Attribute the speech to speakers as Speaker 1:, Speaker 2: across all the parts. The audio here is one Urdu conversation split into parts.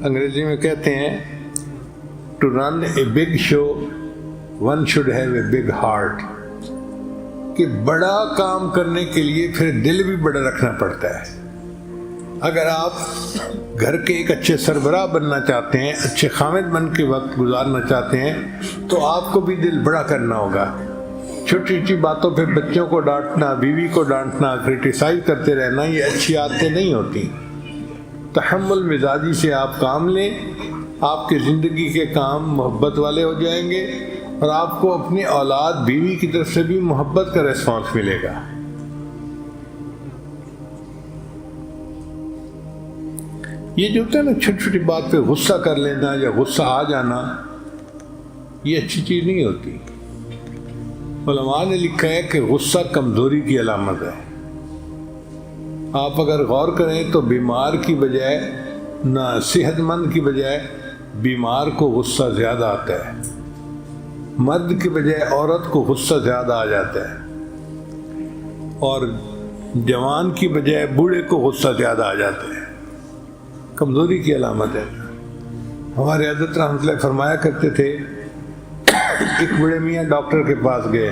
Speaker 1: انگریزی میں کہتے ہیں to run a big show one should have a big heart, کہ بڑا کام کرنے کے لیے پھر دل بھی بڑا رکھنا پڑتا ہے۔ اگر آپ گھر کے ایک اچھے سربراہ بننا چاہتے ہیں، اچھے خامد بن کے وقت گزارنا چاہتے ہیں، تو آپ کو بھی دل بڑا کرنا ہوگا۔ چھوٹی چھوٹی باتوں پہ بچوں کو ڈانٹنا، بیوی کو ڈانٹنا، کرٹیسائز کرتے رہنا، یہ اچھی عادتیں نہیں ہوتی۔ تحمل مزاجی سے آپ کام لیں، آپ کی زندگی کے کام محبت والے ہو جائیں گے، اور آپ کو اپنی اولاد بیوی کی طرف سے بھی محبت کا ریسپانس ملے گا۔ یہ جو ہوتا ہے نا چھوٹی چھوٹی بات پہ غصہ کر لینا یا غصہ آ جانا، یہ اچھی چیز نہیں ہوتی۔ علماء نے لکھا ہے کہ غصہ کمزوری کی علامت ہے۔ آپ اگر غور کریں تو بیمار کی بجائے نہ صحت مند کی بجائے بیمار کو غصہ زیادہ آتا ہے، مرد کی بجائے عورت کو غصہ زیادہ آ جاتا ہے، اور جوان کی بجائے بوڑھے کو غصہ زیادہ آ جاتا ہے۔ کمزوری کی علامت ہے۔ ہمارے حضرت رحمۃ اللہ فرمایا کرتے تھے، ایک بڑے میاں ڈاکٹر کے پاس گئے،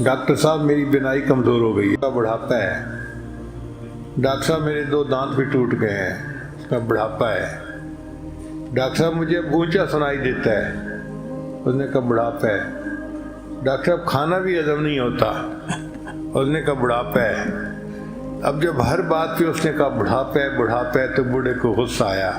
Speaker 1: ڈاکٹر صاحب میری بینائی کمزور ہو گئی ہے، بڑھاپا ہے۔ ڈاکٹر صاحب میرے 2 دانت بھی ٹوٹ گئے ہیں، اس کا بڑھاپا ہے۔ ڈاکٹر صاحب مجھے اونچا سنائی دیتا ہے، اس نے کہا بڑھاپا ہے۔ ڈاکٹر صاحب کھانا بھی ہضم نہیں ہوتا، اس نے کہا بڑھاپا ہے۔ اب جب ہر بات پہ اس نے کہا بڑھاپا ہے بڑھاپا ہے، تو بوڑھے کو غصہ آیا۔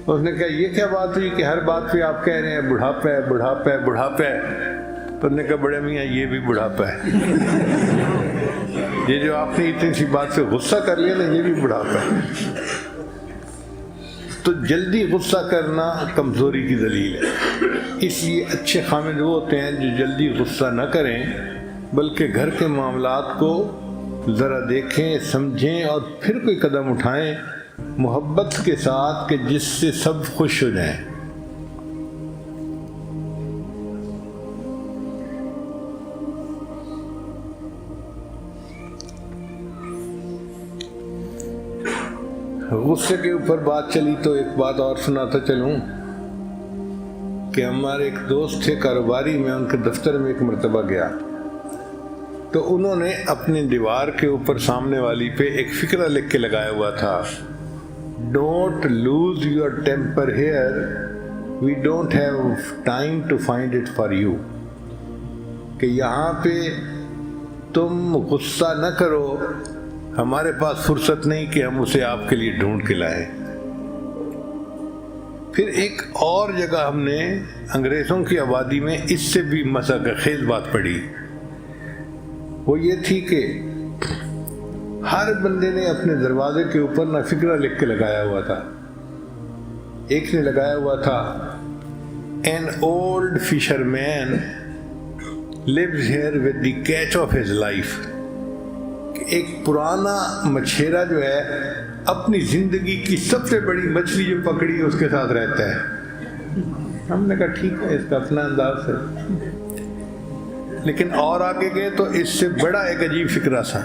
Speaker 1: اس نے کہا یہ کیا بات ہوئی کہ ہر بات پہ آپ کہہ رہے ہیں بڑھاپا ہے بڑھاپا ہے بڑھاپا ہے؟ تو اس نے کہا بڑے میاں یہ بھی بڑھاپا ہے، یہ جو آپ نے اتنی سی بات پہ غصہ کر لیا نا، یہ بھی بڑھاپا ہے۔ تو جلدی غصہ کرنا کمزوری کی دلیل ہے۔ اس لیے اچھے خامد وہ ہوتے ہیں جو جلدی غصہ نہ کریں، بلکہ گھر کے معاملات کو ذرا دیکھیں، سمجھیں، اور پھر کوئی قدم اٹھائیں محبت کے ساتھ، کہ جس سے سب خوش ہو جائیں۔ غصے کے اوپر بات چلی تو ایک بات اور سناتا چلوں کہ ہمارے ایک دوست تھے کاروباری، میں ان کے دفتر میں ایک مرتبہ گیا تو انہوں نے اپنی دیوار کے اوپر سامنے والی پہ ایک فقرہ لکھ کے لگایا ہوا تھا، don't lose your temper here, we don't have time to find it for you, کہ یہاں پہ تم غصہ نہ کرو، ہمارے پاس فرصت نہیں کہ ہم اسے آپ کے لیے ڈھونڈ کے لائیں۔ پھر ایک اور جگہ ہم نے انگریزوں کی آبادی میں اس سے بھی مسئلہ خیز بات پڑھی، وہ یہ تھی کہ ہر بندے نے اپنے دروازے کے اوپر نہ فقرہ لکھ کے لگایا ہوا تھا۔ ایک نے لگایا ہوا تھا an old fisherman lives here with the catch of his life، کہ ایک پرانا مچھیرا جو ہے اپنی زندگی کی سب سے بڑی مچھلی جو پکڑی اس کے ساتھ رہتا ہے۔ ہم نے کہا ٹھیک ہے، اس کا اپنا انداز ہے، لیکن اور آگے گئے تو اس سے بڑا ایک عجیب فکرہ تھا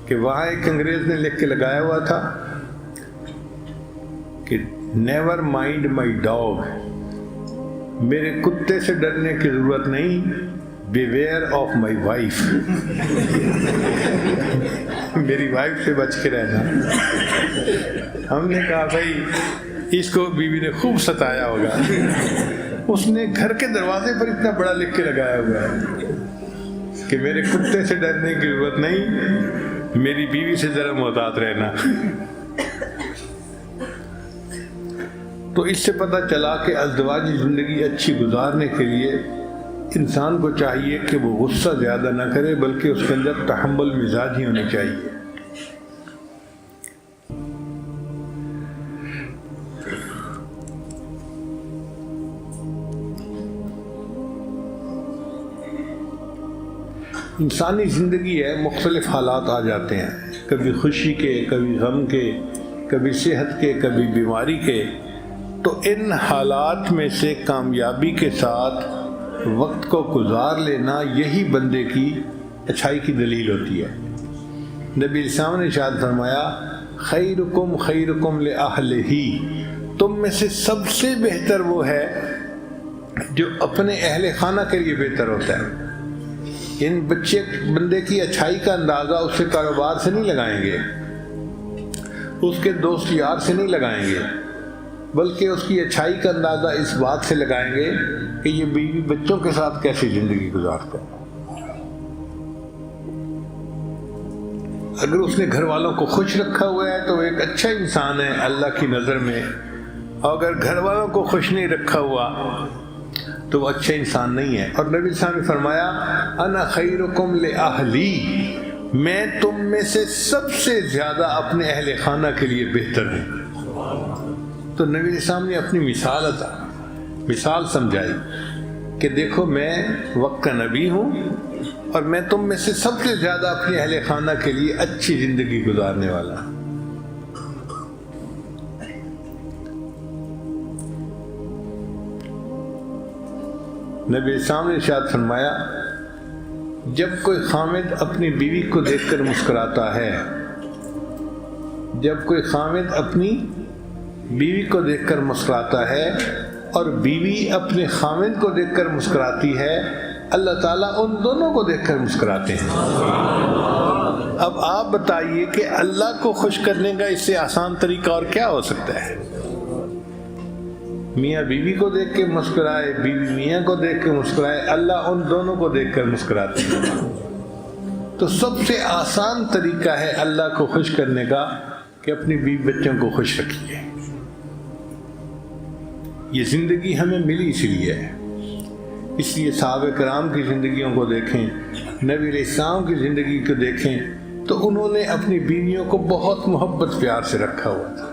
Speaker 1: کہ وہاں ایک انگریز نے لکھ کے لگایا ہوا تھا کہ نیور مائنڈ مائی ڈاگ، میرے کتے سے ڈرنے کی ضرورت نہیں، بیویئر آف مائی وائف، میری وائف سے بچ کے رہنا۔ ہم نے کہا بھائی اس کو بیوی نے خوب ستایا ہوگا، اس نے گھر کے دروازے پر اتنا بڑا لکھ کے لگایا ہوا ہے کہ میرے کتے سے ڈرنے کی ضرورت نہیں، میری بیوی سے ذرا محتاط رہنا۔ تو اس سے پتہ چلا کہ ازدواجی زندگی اچھی گزارنے کے لیے انسان کو چاہیے کہ وہ غصہ زیادہ نہ کرے، بلکہ اس کے اندر تحمل مزاجی ہونی چاہیے۔ انسانی زندگی ہے، مختلف حالات آ جاتے ہیں، کبھی خوشی کے، کبھی غم کے، کبھی صحت کے، کبھی بیماری کے۔ تو ان حالات میں سے کامیابی کے ساتھ وقت کو گزار لینا، یہی بندے کی اچھائی کی دلیل ہوتی ہے۔ نبی اسلام نے ارشاد فرمایا، خیرکم خیرکم لأہلہی، تم میں سے سب سے بہتر وہ ہے جو اپنے اہل خانہ کے لیے بہتر ہوتا ہے۔ بندے کی اچھائی کا اندازہ اس کے کاروبار سے نہیں لگائیں گے، اس کے دوست یار سے نہیں لگائیں گے، بلکہ اس کی اچھائی کا اندازہ اس بات سے لگائیں گے کہ یہ بیوی بچوں کے ساتھ کیسی زندگی گزارتا ہے۔ اگر اس نے گھر والوں کو خوش رکھا ہوا ہے تو وہ ایک اچھا انسان ہے اللہ کی نظر میں، اور اگر گھر والوں کو خوش نہیں رکھا ہوا تو وہ اچھا انسان نہیں ہے۔ اور نبی صلی اللہ علیہ وسلم نے فرمایا انا خیرکم لأہلی، میں تم میں سے سب سے زیادہ اپنے اہل خانہ کے لیے بہتر ہوں۔ تو نبی علیہ السلام نے اپنی مثال سمجھائی کہ دیکھو میں وقت کا نبی ہوں اور میں تم میں سے سب سے زیادہ اپنے اہل خانہ کے لیے اچھی زندگی گزارنے والا ہوں۔ نبی اسلام نے ارشاد فرمایا جب کوئی خامد اپنی بیوی کو دیکھ کر مسکراتا ہے، جب کوئی خامد اپنی بیوی کو دیکھ کر مسکراتا ہے اور بیوی اپنے خامد کو دیکھ کر مسکراتی ہے، اللہ تعالیٰ ان دونوں کو دیکھ کر مسکراتے ہیں۔ اب آپ بتائیے کہ اللہ کو خوش کرنے کا اس سے آسان طریقہ اور کیا ہو سکتا ہے؟ میاں بیوی کو دیکھ کے مسکرائے، بیوی میاں کو دیکھ کے مسکرائے، اللہ ان دونوں کو دیکھ کر مسکراتے ہیں۔ تو سب سے آسان طریقہ ہے اللہ کو خوش کرنے کا کہ اپنی بیوی بچوں کو خوش رکھیے۔ یہ زندگی ہمیں ملی اسی لیے ہے، اس لیے صحابہ کرام کی زندگیوں کو دیکھیں، نبی علیہ السلام کی زندگی کو دیکھیں تو انہوں نے اپنی بیویوں کو بہت محبت پیار سے رکھا ہوا تھا۔